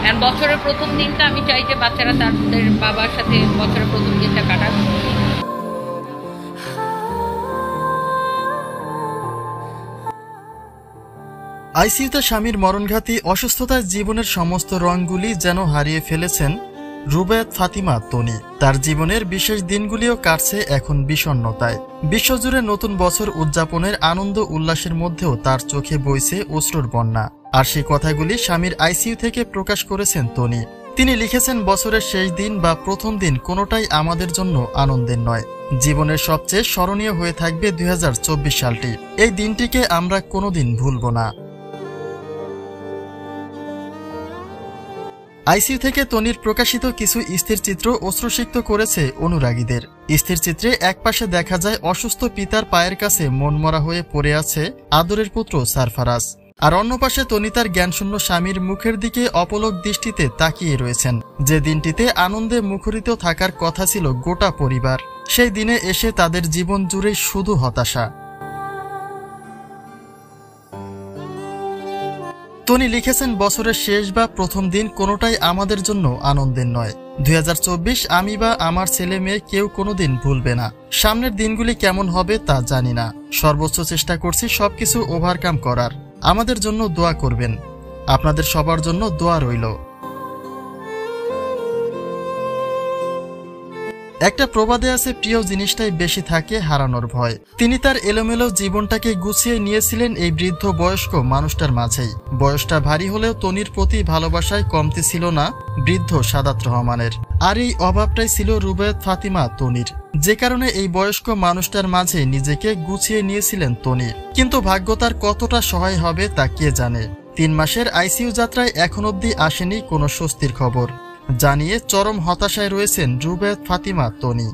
কারণ বছরের প্রথম দিনটা আমি চাই যে বাচ্চারা তাদের বাবার সাথে বছরের প্রথম দিনটা কাটাক। আইসিইউতে স্বামীর মরণঘাতী অসুস্থতায় জীবনের সমস্ত রঙগুলি যেন হারিয়ে ফেলেছেন রুবায়াত ফাতিমা তনি। তার জীবনের বিশেষ দিনগুলিও কাটছে এখন বিষণ্ণতায়। বিশ্বজুড়ে নতুন বছর উদযাপনের আনন্দ উল্লাসের মধ্যেও তার চোখে বইছে অশ্রুর বন্যা। আর সেই কথাগুলি স্বামীর আইসিইউ থেকে প্রকাশ করেছেন তনি। তিনি লিখেছেন, বছরের শেষ দিন বা প্রথম দিন কোনোটাই আমাদের জন্য আনন্দের নয়। জীবনের সবচেয়ে স্মরণীয় হয়ে থাকবে 2024 সালটি। এই দিনটিকে আমরা কোনোদিন ভুলব না। আইসিইউ থেকে তনির প্রকাশিত কিছু স্থিরচিত্র অশ্রুসিক্ত করেছে অনুরাগীদের। স্থিরচিত্রে একপাশে দেখা যায় অসুস্থ পিতার পায়ের কাছে মনমরা হয়ে পড়ে আছে আদরের পুত্র সারফারাজ, আর অন্য পাশে তনি তার জ্ঞানশূন্য স্বামীর মুখের দিকে অপলক দৃষ্টিতে তাকিয়ে রয়েছেন। যে দিনটিতে আনন্দে মুখরিত থাকার কথা ছিল গোটা পরিবার, সেই দিনে এসে তাদের জীবন জুড়ে শুধু হতাশা। তনি লিখেছেন, বছরের শেষ বা প্রথম দিন কোনোটাই আমাদের জন্য আনন্দের নয়। 2024 আমি বা আমার ছেলে মেয়ে কেউ কোনোদিন ভুলবে না। সামনের দিনগুলি কেমন হবে তা জানি না। সর্বোচ্চ চেষ্টা করছি সবকিছু ওভারকাম করার। আমাদের জন্য দোয়া করবেন। আপনাদের সবার জন্য দোয়া রইল। একটা প্রবাদে আছে, প্রিয় জিনিসটাই বেশি থাকে হারানোর ভয়। তিনি তার এলোমেলো জীবনটাকে গুছিয়ে নিয়েছিলেন এই বৃদ্ধ বয়স্ক মানুষটার মাঝেই। বয়সটা ভারী হলেও তনির প্রতি ভালোবাসায় কমতি ছিল না বৃদ্ধ সাদাত রহমানের। আর এই অভাবটাই ছিল রুবায়াত ফাতিমা তনির, যে কারণে এই বয়স্ক মানুষটার মাঝে নিজেকে গুছিয়ে নিয়েছিলেন তনি। কিন্তু ভাগ্য তার কতটা সহায় হবে তা কে জানে। 3 মাসের আইসিইউ যাত্রায় এখন অবধি আসেনি কোনো স্বস্তির খবর, জানিয়ে চরম হতাশায় রয়েছেন রুবায়াত ফাতিমা তনি।